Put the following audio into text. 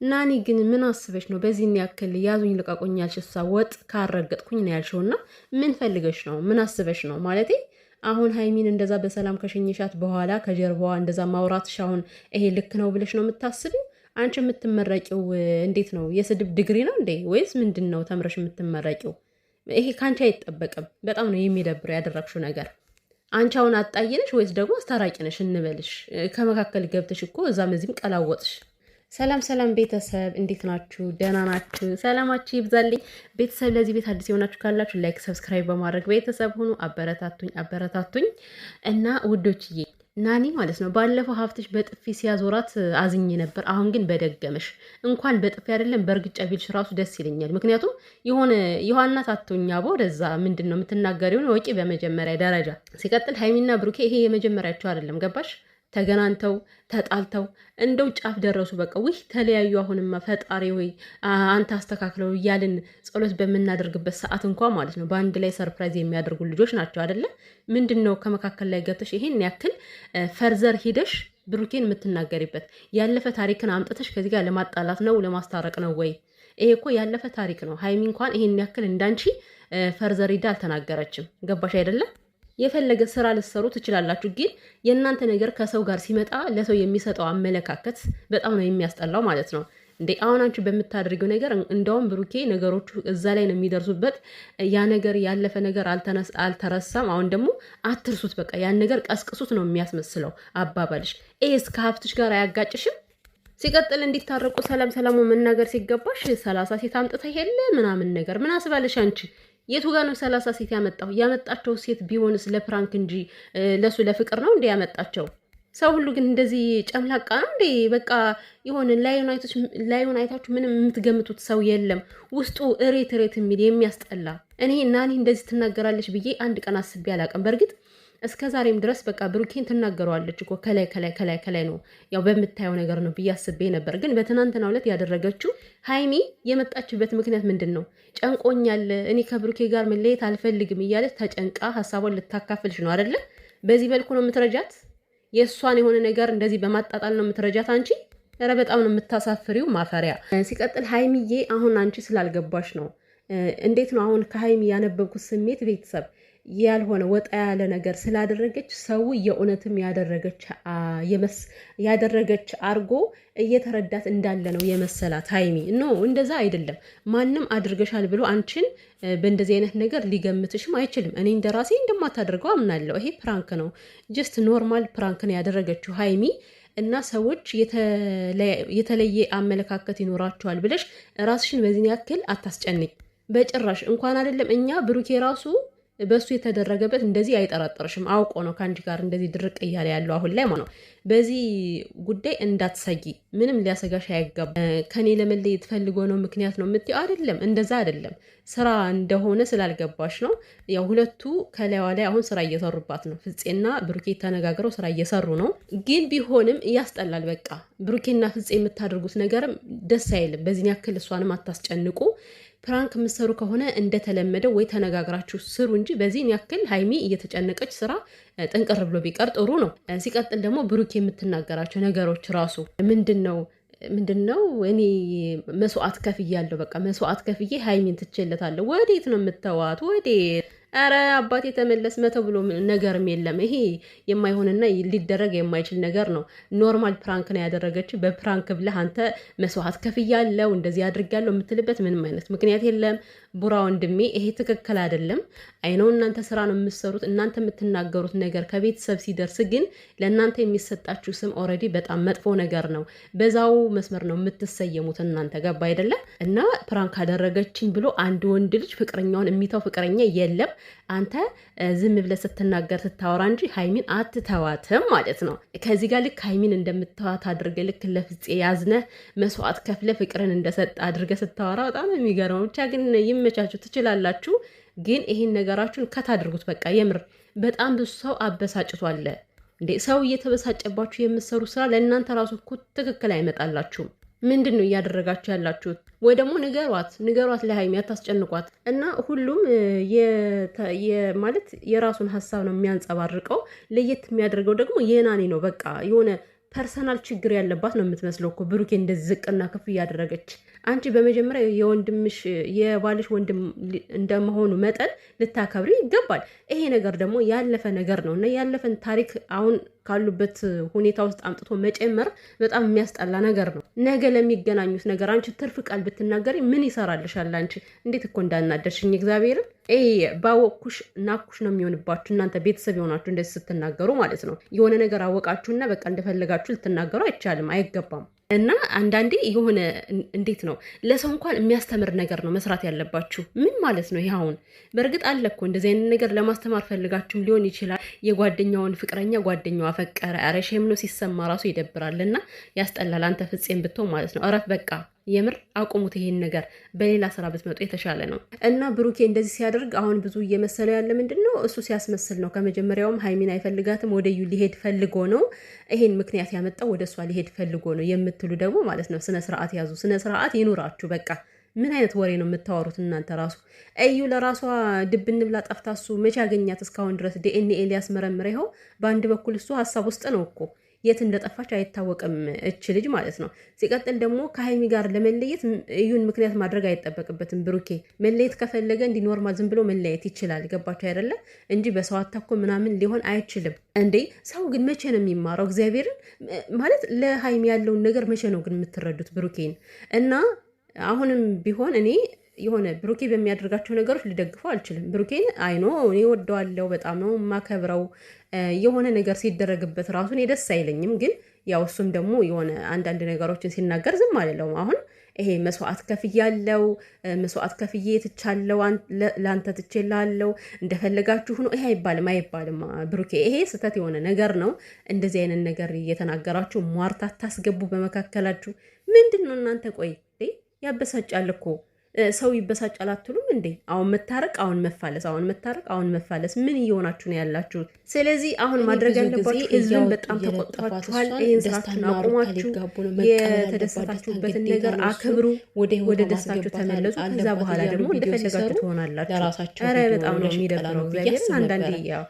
ናኒ ግን ምን አስበሽ ነው በዚህ ያክል ያዙኝ ልቀቁኝ ያልሽ? ወጥ ካረገጥኩኝ ነው ያልሽውና ምን ፈልገሽ ነው? ምን አስበሽ ነው ማለቴ? አሁን ሃይሚን እንደዛ በሰላም ከሸኘሻት በኋላ ከጀርባዋ እንደዛ ማውራትሽ አሁን ይሄ ልክ ነው ብለሽ ነው የምታስቢው? አንቺ የምትመረቂው እንዴት ነው? የስድብ ዲግሪ ነው እንዴ ወይስ ምንድን ነው ተምረሽ የምትመረቂው? ይሄ ካንቺ አይጠበቅም። በጣም ነው የሚደብረው ያደረግሽው ነገር። አንቺ አሁን አጣየነሽ ወይስ ደግሞ አስታራቂ ነሽ እንበልሽ? ከመካከል ገብተሽ እኮ እዛም እዚህም ቀላወጥሽ። ሰላም ሰላም ቤተሰብ እንዴት ናችሁ? ደህና ናችሁ? ሰላማችሁ ይብዛልኝ። ቤተሰብ ለዚህ ቤት አዲስ የሆናችሁ ካላችሁ ላይክ፣ ሰብስክራይብ በማድረግ ቤተሰብ ሁኑ። አበረታቱኝ እና ውዶችዬ ናኒ ማለት ነው ባለፈው ሀብትሽ በጥፊ ሲያዞራት አዝኜ ነበር። አሁን ግን በደገመሽ እንኳን በጥፊ አይደለም በእርግጫ ቢልሽ ራሱ ደስ ይለኛል። ምክንያቱም የሆነ ዮሐና ታቶኛ ወደዛ ምንድን ነው የምትናገሪውን ወቂ በመጀመሪያ ደረጃ። ሲቀጥል ሃይሚና ብሩኬ ይሄ የመጀመሪያቸው አይደለም ገባሽ? ተገናንተው ተጣልተው እንደው ጫፍ ደረሱ። በቃ ውይ ተለያዩ። አሁንማ ፈጣሪ ወይ አንተ አስተካክለው እያልን ጸሎት በምናደርግበት ሰዓት እንኳ ማለት ነው በአንድ ላይ ሰርፕራይዝ የሚያደርጉ ልጆች ናቸው አይደለ? ምንድን ነው ከመካከል ላይ ገብተሽ ይሄን ያክል ፈርዘር ሂደሽ ብሩኬን የምትናገሪበት? ያለፈ ታሪክን አምጥተሽ ከዚህ ጋር ለማጣላት ነው ለማስታረቅ ነው ወይ? ይሄ እኮ ያለፈ ታሪክ ነው። ሃይሚ እንኳን ይሄን ያክል እንዳንቺ ፈርዘር ሂዳ አልተናገረችም። ገባሽ አይደለም? የፈለገ ስራ ልትሰሩ ትችላላችሁ፣ ግን የእናንተ ነገር ከሰው ጋር ሲመጣ ለሰው የሚሰጠው አመለካከት በጣም ነው የሚያስጠላው ማለት ነው። እንዴ አሁን አንቺ በምታደርገው ነገር እንደውም ብሩኬ ነገሮቹ እዛ ላይ ነው የሚደርሱበት። ያ ነገር ያለፈ ነገር አልተረሳም። አሁን ደግሞ አትርሱት፣ በቃ ያን ነገር ቀስቅሱት ነው የሚያስመስለው አባባልሽ። ኤስ ከሀብትሽ ጋር አያጋጭሽም? ሲቀጥል እንዲታረቁ ሰላሙ መናገር ሲገባሽ 30 ሴት አምጥታ ይሄለ ምናምን ነገር ምን አስባለሽ አንቺ? የቱ ጋር ነው 30 ሴት ያመጣው? ያመጣቸው ሴት ቢሆንስ ለፕራንክ እንጂ ለሱ ለፍቅር ነው እንዴ ያመጣቸው? ሰው ሁሉ ግን እንደዚህ ጨምላቃ ነው እንዴ? በቃ የሆነ ላዩን አይታችሁ ምንም የምትገምቱት ሰው የለም። ውስጡ እሬት የሚል የሚያስጠላ። እኔ ናኒ እንደዚህ ትናገራለች ብዬ አንድ ቀን አስቤ አላውቅም። በእርግጥ እስከ ዛሬም ድረስ በቃ ብሩኬን ትናገረዋለች እኮ ከላይ ነው ያው በምታየው ነገር ነው ብዬ አስቤ ነበር። ግን በትናንትናው ዕለት ያደረገችው ሃይሚ የመጣችበት ምክንያት ምንድን ነው? ጨንቆኛል፣ እኔ ከብሩኬ ጋር መለየት አልፈልግም እያለች ተጨንቃ ሀሳቧን ልታካፍልሽ ነው አይደለ? በዚህ መልኩ ነው የምትረጃት? የእሷን የሆነ ነገር እንደዚህ በማጣጣል ነው የምትረጃት አንቺ? ኧረ በጣም ነው የምታሳፍሪው፣ ማፈሪያ። ሲቀጥል ሃይሚዬ አሁን አንቺ ስላልገባሽ ነው። እንዴት ነው አሁን ከሃይሚ ያነበብኩት ስሜት ቤተሰብ ያልሆነ ወጣ ያለ ነገር ስላደረገች ሰው የእውነትም ያደረገች አርጎ እየተረዳት እንዳለ ነው የመሰላት ሃይሚ። ኖ እንደዛ አይደለም። ማንም አድርገሻል ብሎ አንቺን በእንደዚህ አይነት ነገር ሊገምትሽም አይችልም። እኔ እንደራሴ እንደማታደርገው አምናለሁ። ይሄ ፕራንክ ነው፣ ጀስት ኖርማል ፕራንክ ነው ያደረገችው ሃይሚ። እና ሰዎች የተለየ አመለካከት ይኖራቸዋል ብለሽ ራስሽን በዚህ ያክል አታስጨንቅ በጭራሽ። እንኳን አይደለም እኛ ብሩኬ ራሱ በሱ የተደረገበት እንደዚህ አይጠራጠርሽም። አውቆ ነው ከአንቺ ጋር እንደዚህ ድርቅ እያለ ያለው አሁን ላይ ማለት ነው። በዚህ ጉዳይ እንዳትሰጊ፣ ምንም ሊያሰጋሽ አይገባም። ከኔ ለመለየት ፈልጎ ነው ምክንያት ነው የምትይው አይደለም፣ እንደዛ አይደለም። ስራ እንደሆነ ስላልገባሽ ነው። ያው ሁለቱ ከላይዋ ላይ አሁን ስራ እየሰሩባት ነው። ፍፄና ብሩኬ ተነጋግረው ስራ እየሰሩ ነው። ግን ቢሆንም ያስጠላል። በቃ ብሩኬና ፍፄ የምታደርጉት ነገርም ደስ አይልም። በዚህ ያክል እሷንም አታስጨንቁ። ፕራንክ የምትሰሩ ከሆነ እንደተለመደው ወይ ተነጋግራችሁ ስሩ እንጂ በዚህን ያክል ሃይሚ እየተጨነቀች ስራ ጥንቅር ብሎ ቢቀር ጥሩ ነው። ሲቀጥል ደግሞ ብሩክ የምትናገራቸው ነገሮች ራሱ ምንድን ነው እኔ መስዋዕት ከፍያለሁ፣ በቃ መስዋዕት ከፍዬ ሃይሚን ትቼለታለሁ። ወዴት ነው የምተዋት? ወዴት? ኧረ አባቴ ተመለስ። መተው ብሎ ነገርም የለም። ይሄ የማይሆንና ሊደረግ የማይችል ነገር ነው። ኖርማል ፕራንክ ነው ያደረገችው። በፕራንክ ብለህ አንተ መስዋዕት ከፍያለሁ እንደዚህ አድርጋለሁ የምትልበት ምንም አይነት ምክንያት የለም። ቡራ ወንድሜ ይሄ ትክክል አይደለም። አይነው እናንተ ስራ ነው የምትሰሩት። እናንተ የምትናገሩት ነገር ከቤተሰብ ሲደርስ ግን ለእናንተ የሚሰጣችሁ ስም ኦልሬዲ በጣም መጥፎ ነገር ነው። በዛው መስመር ነው የምትሰየሙት እናንተ። ገባ አይደለም? እና ፕራንክ አደረገችኝ ብሎ አንድ ወንድ ልጅ ፍቅረኛውን የሚተው ፍቅረኛ የለም። አንተ ዝም ብለህ ስትናገር ስታወራ እንጂ ሃይሚን አትተዋትም ማለት ነው። ከዚህ ጋር ልክ ሃይሚን እንደምትተዋት አድርገህ ልክ ለፍፄ ያዝነህ መስዋዕት ከፍለ ፍቅርን እንደሰጥ አድርገህ ስታወራ በጣም የሚገርመው። ብቻ ግን ይመቻችሁ፣ ትችላላችሁ። ግን ይሄን ነገራችሁን ከታድርጉት። በቃ የምር በጣም ብዙ ሰው አበሳጭቷል እንዴ። ሰው እየተበሳጨባችሁ የምትሰሩ ስራ ለእናንተ ራሱ እኮ ትክክል አይመጣላችሁም። ምንድን ነው እያደረጋችሁ ያላችሁት? ወይ ደግሞ ንገሯት ለሃይሚ አታስጨንቋት። እና ሁሉም ማለት የራሱን ሀሳብ ነው የሚያንጸባርቀው። ለየት የሚያደርገው ደግሞ የናኒ ነው። በቃ የሆነ ፐርሰናል ችግር ያለባት ነው የምትመስለው እኮ ብሩኬ እንደዚህ ዝቅና ከፍ እያደረገች። አንቺ በመጀመሪያ የወንድምሽ የባልሽ ወንድም እንደመሆኑ መጠን ልታከብሪ ይገባል። ይሄ ነገር ደግሞ ያለፈ ነገር ነው እና ያለፈን ታሪክ አሁን ካሉበት ሁኔታ ውስጥ አምጥቶ መጨመር በጣም የሚያስጠላ ነገር ነው። ነገ ለሚገናኙት ነገር አንቺ ትርፍ ቃል ብትናገሪ ምን ይሰራልሻል? አንቺ እንዴት እኮ እንዳናደርሽኝ እግዚአብሔርን ባወቅኩሽ ናኩሽ ነው የሚሆንባችሁ እናንተ ቤተሰብ የሆናችሁ እንደዚህ ስትናገሩ ማለት ነው። የሆነ ነገር አወቃችሁና በቃ እንደፈለጋችሁ ልትናገሩ አይቻልም፣ አይገባም። እና አንዳንዴ የሆነ እንዴት ነው ለሰው እንኳን የሚያስተምር ነገር ነው መስራት ያለባችሁ። ምን ማለት ነው ይሄ? አሁን በእርግጥ አለ እኮ እንደዚህ አይነት ነገር ለማስተማር ፈልጋችሁም ሊሆን ይችላል። የጓደኛውን ፍቅረኛ ጓደኛው አፈቀረ፣ ኧረ ሼም ነው ሲሰማ ራሱ ይደብራልና ያስጠላል። አንተ ፍፄም ብትሆን ማለት ነው እረፍ በቃ የምር አቁሙት ይሄን ነገር። በሌላ ስራ ብትመጡ የተሻለ ነው። እና ብሩኬ እንደዚህ ሲያደርግ አሁን ብዙ እየመሰለ ያለ ምንድን ነው እሱ ሲያስመስል ነው። ከመጀመሪያውም ሀይሚን አይፈልጋትም፣ ወደ ዩ ሊሄድ ፈልጎ ነው ይሄን ምክንያት ያመጣው፣ ወደ እሷ ሊሄድ ፈልጎ ነው የምትሉ ደግሞ ማለት ነው ስነ ስርዓት ያዙ። ስነ ስርዓት ይኑራችሁ በቃ። ምን አይነት ወሬ ነው የምታወሩት እናንተ? ራሱ እዩ ለራሷ ድብ እንብላ ጠፍታ እሱ መቼ ያገኛት እስካሁን ድረስ ዲኤንኤ ሊያስመረምር ይኸው። በአንድ በኩል እሱ ሀሳብ ውስጥ ነው እኮ የት እንደጠፋች አይታወቅም እች ልጅ ማለት ነው። ሲቀጥል ደግሞ ከሀይሚ ጋር ለመለየት እዩን ምክንያት ማድረግ አይጠበቅበትም። ብሩኬ መለየት ከፈለገ እንዲ ኖርማል ዝም ብሎ መለየት ይችላል። ገባቸው አይደለ? እንጂ በሰው አታኮ ምናምን ሊሆን አይችልም እንዴ። ሰው ግን መቼ ነው የሚማረው? እግዚአብሔርን ማለት ለሀይሚ ያለውን ነገር መቼ ነው ግን የምትረዱት ብሩኬን? እና አሁንም ቢሆን እኔ የሆነ ብሩኬ በሚያደርጋቸው ነገሮች ልደግፈው አልችልም። ብሩኬን አይኖ እኔ ወደዋለው በጣም ነው የማከብረው። የሆነ ነገር ሲደረግበት ራሱ እኔ ደስ አይለኝም። ግን ያው እሱም ደግሞ የሆነ አንዳንድ ነገሮችን ሲናገር ዝም አልለውም። አሁን ይሄ መስዋዕት ከፍያለው፣ መስዋዕት ከፍዬ ትቻለው፣ ለአንተ ትቼላለሁ፣ እንደፈለጋችሁ ነው ይሄ አይባልም ብሩኬ። ይሄ ስህተት የሆነ ነገር ነው። እንደዚህ አይነት ነገር እየተናገራችሁ ሟርታ ታስገቡ በመካከላችሁ። ምንድን ነው እናንተ? ቆይ ያበሳጫል እኮ ሰው ይበሳጫል አትሉም እንዴ? አሁን መታረቅ፣ አሁን መፋለስ፣ አሁን መታረቅ፣ አሁን መፋለስ። ምን እየሆናችሁ ነው ያላችሁ? ስለዚህ አሁን ማድረግ ያለባችሁ ህዝብን በጣም ተቆጥቷችኋል። ይህን ስራችሁን አቁማችሁ የተደሰታችሁበትን ነገር አክብሩ፣ ወደ ደስታችሁ ተመለሱ። ከዛ በኋላ ደግሞ እንደፈለጋችሁ ትሆናላችሁ። ኧረ በጣም ነው የሚደብረው እግዚአብሔር አንዳንዴ ያው